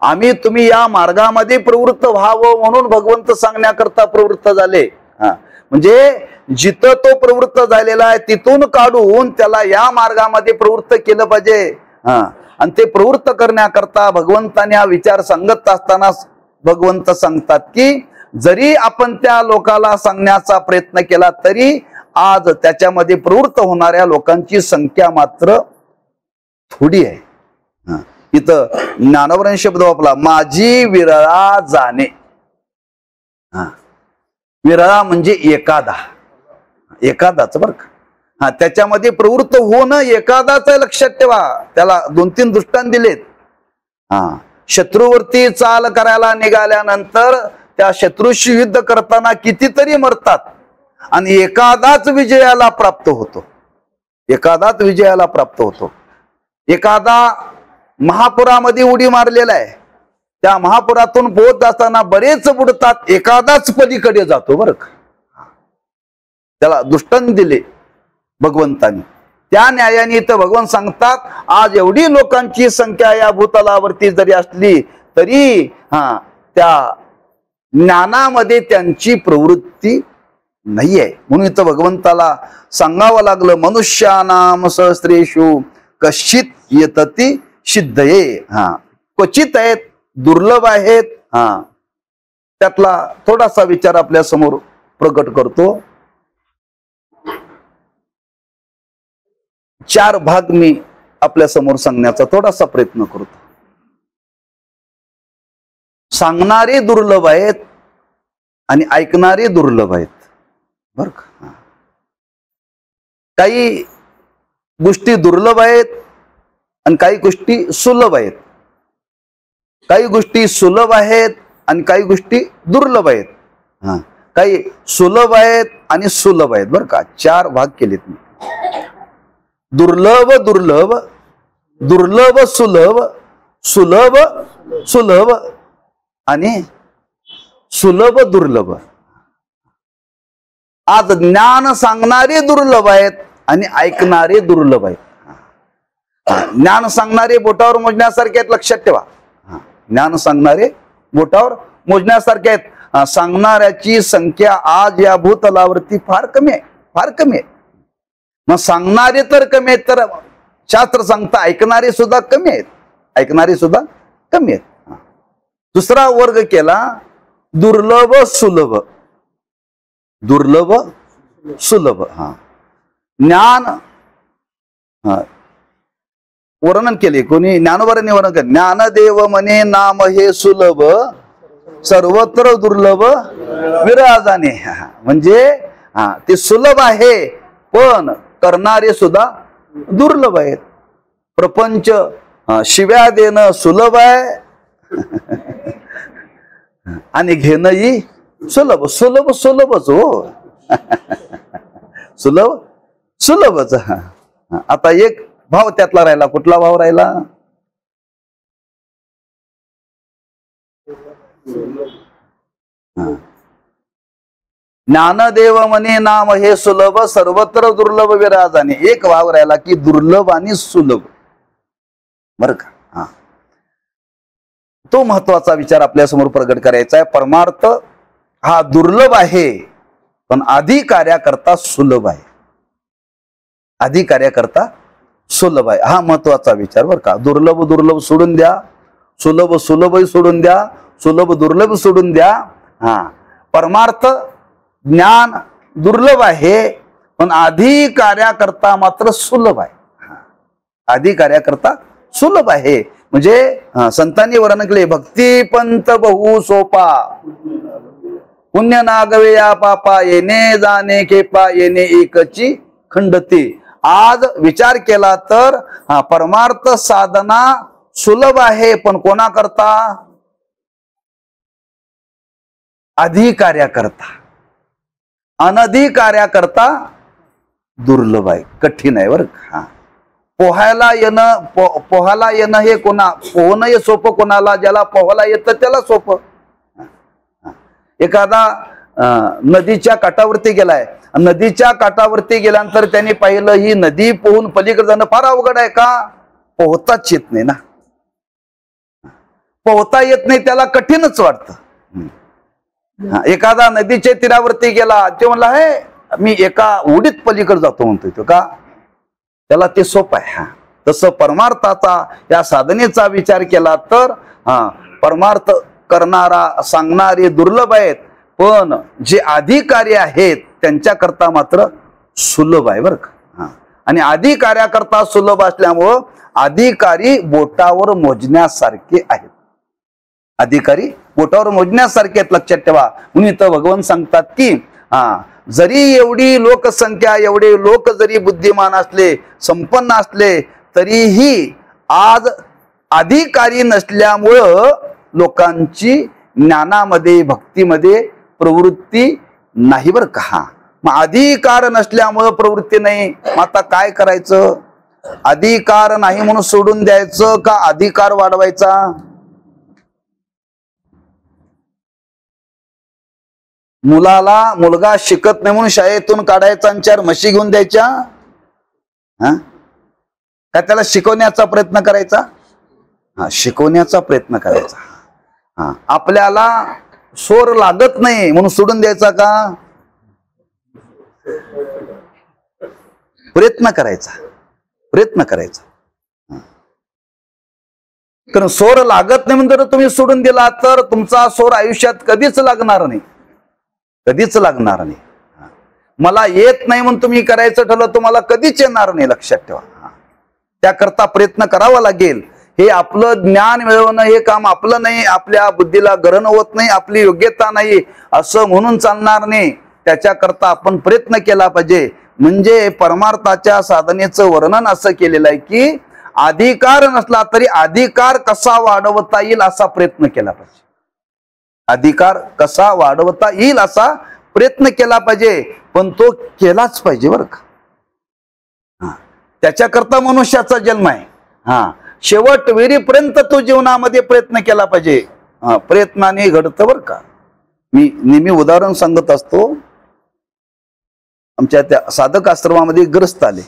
Speaker 1: आम्ही तुम्ही या मार्गामध्ये प्रवृत्त व्हावं म्हणून भगवंत सांगण्याकरता प्रवृत्त झाले. म्हणजे जिथं तो प्रवृत्त झालेला आहे तिथून काढून त्याला या मार्गामध्ये प्रवृत्त केलं पाहिजे. आणि ते प्रवृत्त करण्याकरता भगवंताने हा विचार सांगत असताना भगवंत सांगतात की जरी आपण त्या लोकाला सांगण्याचा प्रयत्न केला तरी आज त्याच्यामध्ये प्रवृत्त होणाऱ्या लोकांची संख्या मात्र थोडी आहे. इथं ज्ञानोबरांनी शब्द वापरला, माझी विरळा जाणे. विरळा म्हणजे एखादा, एखादाच बरं का. त्याच्यामध्ये प्रवृत्त होणं एखादाच आहे, लक्षात ठेवा. त्याला 2-3 दृष्टांत दिलेत. शत्रूवरती चाल करायला निघाल्यानंतर त्या शत्रूशी युद्ध करताना कितीतरी मरतात आणि एखादाच विजयाला प्राप्त होतो. एखादाच विजयाला प्राप्त होतो. एखादा महापुरामध्ये उडी मारलेला आहे, त्या महापुरातून पोहत असताना बरेच बुडतात, एखादाच पलीकडे जातो बरं का. त्याला दृष्टांत दिले भगवंतानी. त्या न्यायाने तर भगवान सांगतात आज एवढी लोकांची संख्या या भूतलावरती जरी असली तरी त्या ज्ञानामध्ये त्यांची प्रवृत्ती नाहीये. म्हणून इथं भगवंताला सांगावं लागलं, मनुष्यानाम सहस्रेषु कश्चित येतती सिद्धये. क्वचित आहेत, दुर्लभ आहेत. त्यातला थोडासा विचार आपल्या समोर प्रकट करतो. 4 भाग मी आपल्या समोर सांगण्याचा थोडासा प्रयत्न करतो. सांगणारे दुर्लभ आहेत आणि ऐकणारे दुर्लभ आहेत बर का. काही गोष्टी दुर्लभ आहेत आणि काही गोष्टी सुलभ आहेत. काही गोष्टी सुलभ आहेत आणि काही गोष्टी दुर्लभ आहेत. काही सुलभ आहेत आणि सुलभ आहेत बर का. 4 भाग केलेत मी. दुर्लभ दुर्लभ, दुर्लभ सुलभ, सुलभ सुलभ आणि सुलभ दुर्लभ. आज ज्ञान सांगणारे दुर्लभ आहेत आणि ऐकणारे दुर्लभ आहेत. ज्ञान सांगणारे बोटावर मोजण्यासारखे आहेत, लक्षात ठेवा. ज्ञान सांगणारे बोटावर मोजण्यासारखे आहेत. सांगणाऱ्याची संख्या आज या भूतलावरती फार कमी आहे, फार कमी आहे. मग सांगणारे तर कमी आहेत, तर शास्त्र सांगता ऐकणारे सुद्धा कमी आहेत, ऐकणारे सुद्धा कमी आहेत. दुसरा वर्ग केला दुर्लभ सुलभ. दुर्लभ सुलभ. ज्ञान वर्णन केले कोणी? ज्ञानोबांनी वर्णन केले. ज्ञानदेव म्हणे नाम हे सुलभ, सर्वत्र दुर्लभ विराजाने. म्हणजे ते सुलभ आहे पण करणारे सुद्धा दुर्लभ आहेत. प्रपंच शिव्या देणं सुलभ आहे आणि घेणंही सुलभ. सुलभ सुलभच हो. सुलभ सुलभच. आता एक भाव त्यातला राहिला. कुठला भाव राहिला? ज्ञानदेव म्हणे नाम हे सुलभ, सर्वत्र दुर्लभ विराजाने. एक भाव राहिला की दुर्लभ आणि सुलभ बर का. तो महत्वाचा विचार आपल्या समोर प्रगट करायचा आहे. परमार्थ हा दुर्लभ आहे पण आधी कार्याकरता सुलभ आहे. आधी कार्याकरता सुलभ आहे, हा महत्वाचा विचार बर का. दुर्लभ दुर्लभ सोडून द्या, सुलभ सुलभही सोडून द्या, सुलभ दुर्लभ सोडून द्या. परमार्थ ज्ञान दुर्लभ आहे पण आधी कार्याकरता मात्र सुलभ आहे. आधी कार्याकरता सुलभ आहे. म्हणजे संतांनी वर्णन केले, भक्ती पंत बहु सोपा, पुण्य नागवे या पापा, येणे जाणे खेपा, येणे एकची खंडती. आज विचार केला तर परमार्थ साधना सुलभ आहे पण कोणाकरता? अधिकार्याकरता. अनधिकार्याकरता दुर्लभ आहे, कठीण आहे बरं का. पोहायला येणं हे पोहणं हे सोपं कोणाला, ज्याला पोहायला येतं त्याला सोपं. एखादा नदीच्या काठावरती गेलाय, नदीच्या काठावरती गेल्यानंतर त्यांनी पाहिलं ही नदी पोहून पलीकडे जाणं फार अवघड आहे का, पोहताच येत नाही ना. पोहता येत नाही त्याला कठीणच वाटतं. एखादा नदीच्या तीरावरती गेला, ते म्हणला हे मी एका उडीत पलीकडे जातो म्हणतोय तो का, त्याला ते सोपं आहे. तसं परमार्थाचा या साधनेचा विचार केला तर परमार्थ करणारा सांगणारे दुर्लभ आहेत, पण जे अधिकारी आहेत त्यांच्याकरता मात्र सुलभ आहे बरं का. आणि अधिकार्याकरता सुलभ असल्यामुळं अधिकारी बोटावर मोजण्यासारखे आहेत. अधिकारी बोटावर मोजण्यासारखे आहेत, लक्षात ठेवा. म्हणून इथं भगवान सांगतात की जरी एवढी लोकसंख्या, एवढे लोक जरी बुद्धिमान असले, संपन्न असले, तरीही आज अधिकारी नसल्यामुळं लोकांची ज्ञानामध्ये भक्तीमध्ये प्रवृत्ती नाही बरं का. मग अधिकार नसल्यामुळं प्रवृत्ती नाही, मग आता काय करायचं. अधिकार नाही म्हणून सोडून द्यायचं का अधिकार वाढवायचा. मुलगा शिकत नाही म्हणून शाळेतून काढायचा आणि 4 म्हशी घेऊन द्यायच्या, का त्याला शिकवण्याचा प्रयत्न करायचा. शिकवण्याचा प्रयत्न करायचा. आपल्याला सोर लागत नाही म्हणून सोडून द्यायचा का, प्रयत्न करायचा. कारण सोर लागत नाही म्हणून जर तुम्ही सोडून दिला तर तुमचा सोर आयुष्यात कधीच लागणार नाही. मला येत नाही म्हणून तुम्ही करायचं ठरलं, तुम्हाला कधीच येणार नाही, लक्षात ठेवा. त्याकरता प्रयत्न करावा लागेल. हे आपलं ज्ञान मिळवणं हे काम आपलं नाही, आपल्या बुद्धीला गरज होत नाही, आपली योग्यता नाही असं म्हणून चालणार नाही. त्याच्याकरता आपण प्रयत्न केला पाहिजे. म्हणजे परमार्थाच्या साधनेचं वर्णन असं केलेलं आहे की अधिकार नसला तरी अधिकार कसा वाढवता येईल असा प्रयत्न केला पाहिजे. अधिकार कसा वाढवता येईल असा प्रयत्न केला पाहिजे, पण तो केलाच पाहिजे बरं का. त्याच्याकरता मनुष्याचा जन्म आहे. शेवट वेरीपर्यंत तो जीवनामध्ये प्रयत्न केला पाहिजे. प्रयत्नाने घडतं बरं का. मी नेहमी उदाहरण सांगत असतो. आमच्या त्या साधक आश्रमामध्ये ग्रस्त आले,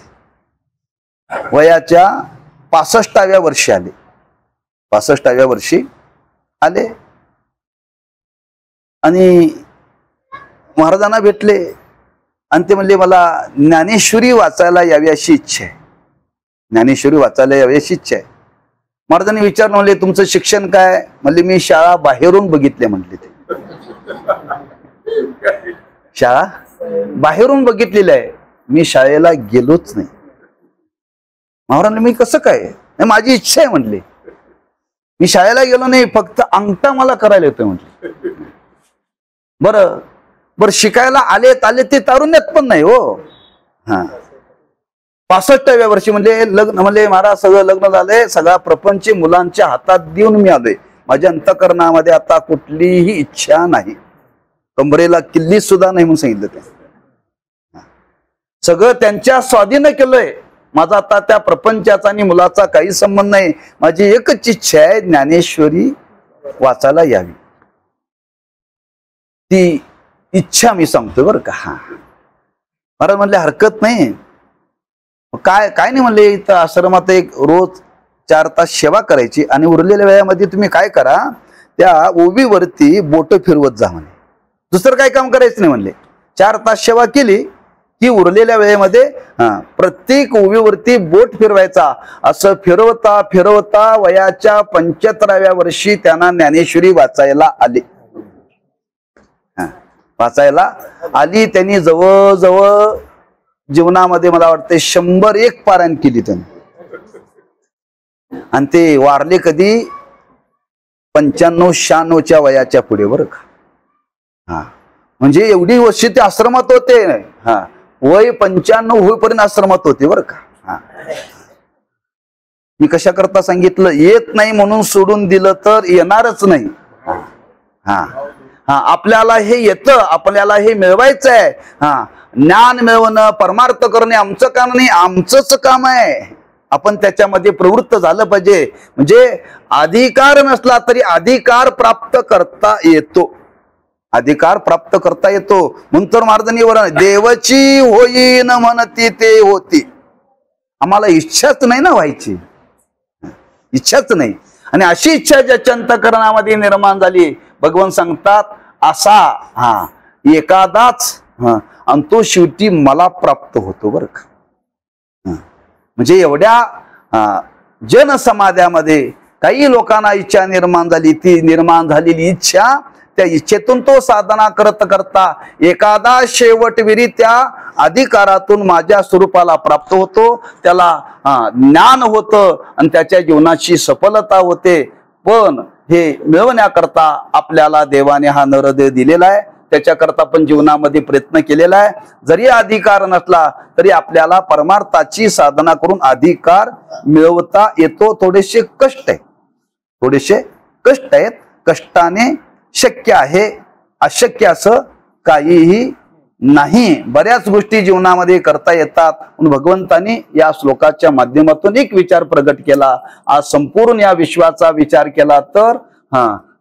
Speaker 1: वयाच्या 65व्या वर्षी आले. 65व्या वर्षी आले आणि महाराजांना भेटले आणि ते म्हणले मला ज्ञानेश्वरी वाचायला यावी अशी इच्छा आहे. ज्ञानेश्वरी वाचायला यावी अशी इच्छा आहे. महाराजांनी विचारलं, म्हणले तुमचं शिक्षण काय. म्हणले मी शाळा बाहेरून बघितले. म्हटले ते शाळा बाहेरून बघितलेली आहे, मी शाळेला गेलोच नाही. महाराजांनी मी कसं काय, माझी इच्छा आहे म्हटले, मी शाळेला गेलो नाही, फक्त अंगठा मला करायला येतोय म्हटले. बरं शिकायला आले ते तारुण्यात पण नाही हो. 65व्या वर्षी म्हणजे लग्न, म्हणजे महाराज सगळं लग्न झालंय, सगळा प्रपंच मुलांच्या हातात देऊन मी आलोय. माझ्या अंतःकरणामध्ये आता कुठलीही इच्छा नाही, कंबरेला किल्ली सुद्धा नाही म्हणून सांगितलं. ते सगळं त्यांच्या स्वाधीन केलंय. माझा आता त्या प्रपंचाचा आणि मुलाचा काही संबंध नाही. माझी एकच इच्छा आहे, ज्ञानेश्वरी वाचायला यावी. ती इच्छा मी सांगतोय बरं का. महाराज म्हणले हरकत नाही. काय नाही म्हणले, इथं आश्रमात एक रोज 4 तास सेवा करायची आणि उरलेल्या वेळामध्ये तुम्ही काय करा, त्या ओबीवरती बोट फिरवत जा म्हणे. दुसरं काय काम करायचं नाही म्हणले. 4 तास सेवा केली की उरलेल्या वेळेमध्ये प्रत्येक ओबीवरती बोट फिरवायचा. असं फिरवता फिरवता वयाच्या 75व्या वर्षी त्यांना ज्ञानेश्वरी वाचायला आली. त्यांनी जवळजवळ जीवनामध्ये मला वाटतं 101 पारायण केली त्यांनी. आणि ते वारले कधी 95-96च्या वयाच्या पुढे बरं का. म्हणजे एवढी वर्षी ते आश्रमात होते. वय 95 होईपर्यंत आश्रमात होते बरं का. मी कशा करता सांगितलं, येत नाही म्हणून सोडून दिलं तर येणारच नाही. आपल्याला हे येतं, आपल्याला हे मिळवायचं आहे. ज्ञान मिळवणं, परमार्थ करणे आमचं काम नाही, आमचंच काम आहे. आपण त्याच्यामध्ये प्रवृत्त झालं पाहिजे. म्हणजे अधिकार नसला तरी अधिकार प्राप्त करता येतो, अधिकार प्राप्त करता येतो. म्हणून तर महाराजांनी वर्णन, देवची होईन म्हणती ते होती. आम्हाला इच्छाच नाही ना व्हायची, इच्छाच नाही. आणि अशी इच्छा ज्याच्या अंतःकरणामध्ये निर्माण झाली, भगवान सांगतात असा एखादाच आणि तो शेवटी मला प्राप्त होतो बरं का. म्हणजे एवढ्या जनसमाजामध्ये काही लोकांना इच्छा निर्माण झाली, ती निर्माण झालेली इच्छा, त्या इच्छेतून तो साधना करत करता एखादा शेवटविरी त्या अधिकारातून माझ्या स्वरूपाला प्राप्त होतो, त्याला ज्ञान होतं आणि त्याच्या जीवनाची सफलता होते. पण हे मिळवण्याकरता आपल्याला देवाने हा नरदेह दिलेला आहे, त्याच्याकरता पण जीवनामध्ये प्रयत्न केलेला आहे. जरी अधिकार नसला तरी आपल्याला परमार्थाची साधना करून अधिकार मिळवता येतो. थोडेसे कष्ट आहे, थोडेसे कष्ट आहेत, कष्टाने शक्य आहे, अशक्य असं काहीही नाही. बऱ्याच गोष्टी जीवनामध्ये करता येतात. भगवंतांनी या श्लोकाच्या माध्यमातून एक विचार प्रगट केला. आज संपूर्ण या विश्वाचा विचार केला तर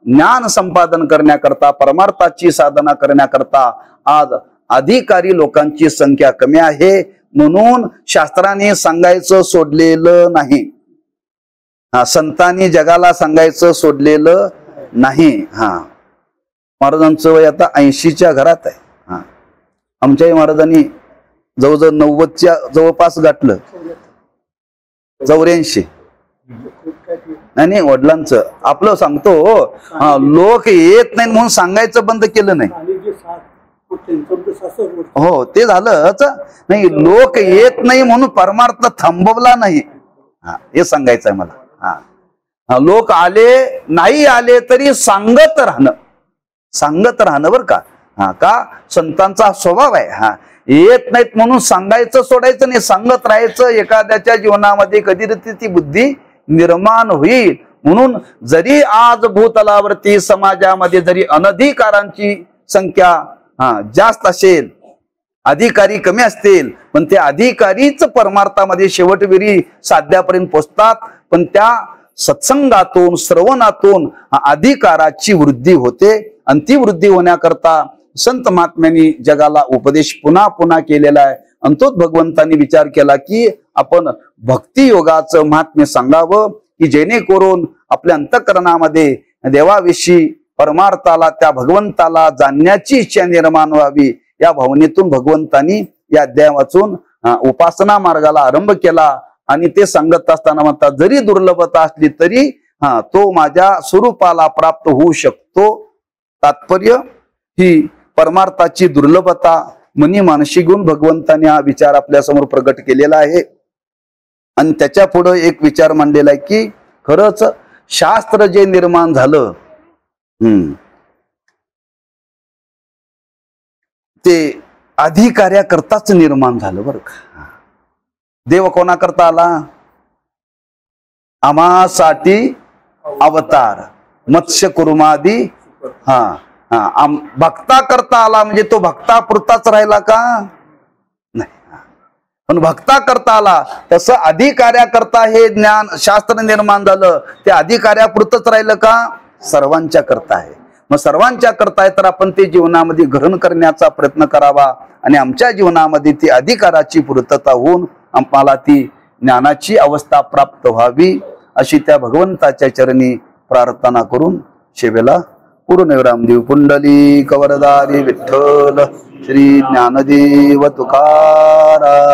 Speaker 1: ज्ञान संपादन करण्याकरता, परमार्थाची साधना करण्याकरता आज अधिकारी लोकांची संख्या कमी आहे. म्हणून शास्त्राने सांगायचं सोडलेलं नाही, संतांनी जगाला सांगायचं सोडलेलं नाही. महाराजांचं वय आता 80च्या घरात आहे. आमच्याही महाराजांनी जवळजवळ 90च्या जवळपास गाठलं, 84. नाही वडिलांचं आपलं सांगतो, लोक येत नाही म्हणून सांगायचं बंद केलं नाही. हो ते झालंच नाही, लोक येत नाही म्हणून परमार्थ थांबवला नाही, हे सांगायचं आहे मला. लोक आले नाही आले तरी सांगत राहणं, सांगत राहणं बरं का. का संतांचा स्वभाव आहे. येत नाहीत म्हणून सांगायचं सोडायचं नाही, सांगत राहायचं. एखाद्याच्या जीवनामध्ये कधीतरी ती बुद्धी निर्माण होईल. म्हणून जरी आज भूतलावरती समाजामध्ये जरी अनधिकारांची संख्या जास्त असेल, अधिकारी कमी असतील, पण ते अधिकारीच परमार्थामध्ये शेवटविरी साध्यापर्यंत पोचतात. पण त्या सत्संगातून, श्रवणातून अधिकाराची वृद्धी होते. आणि ती वृद्धी होण्याकरता संत महात्म्यांनी जगाला उपदेश पुन्हा पुन्हा केलेला आहे. आणि तोच भगवंतांनी विचार केला की आपण भक्ती योगाचं महात्म्य सांगावं, की जेणेकरून आपल्या अंतःकरणामध्ये देवाविषयी, परमार्थाला, त्या भगवंताला जाणण्याची इच्छा निर्माण व्हावी. या भावनेतून भगवंतांनी या अध्याय वाचून उपासना मार्गाला आरंभ केला. आणि ते सांगत असताना म्हणतात, जरी दुर्लभता असली तरी तो माझ्या स्वरूपाला प्राप्त होऊ शकतो. तात्पर्य ही परमार्थाची दुर्लभता मनी मानसी गुण भगवंताने हा विचार आपल्या समोर प्रगट केलेला आहे. आणि त्याच्या पुढे एक विचार मांडलेला आहे की खरंच शास्त्र जे निर्माण झालं ते अधिकार्याकरताच निर्माण झालं बरं का. देव कोणाकरता आला? आम्हासाठी अवतार, मत्स्य कुर्मादी. भक्ता करता आला म्हणजे तो भक्तापुरताच राहिला का? नाही. पण भक्ता करता आला. तसं अधिकार्याकरता हे ज्ञान शास्त्र निर्माण झालं, ते अधिकार्यापुरतच राहिलं का? सर्वांच्या करता आहे. मग सर्वांच्या करता आहे तर आपण ते जीवनामध्ये ग्रहण करण्याचा प्रयत्न करावा. आणि आमच्या जीवनामध्ये ती अधिकाराची पूर्तता होऊन आम्हाला ती ज्ञानाची अवस्था प्राप्त व्हावी, अशी त्या भगवंताच्या चरणी प्रार्थना करून शेवेला पूर्णविराम. पुंडली कवरदारी विठ्ठल श्री ज्ञानदेव तुकाराम.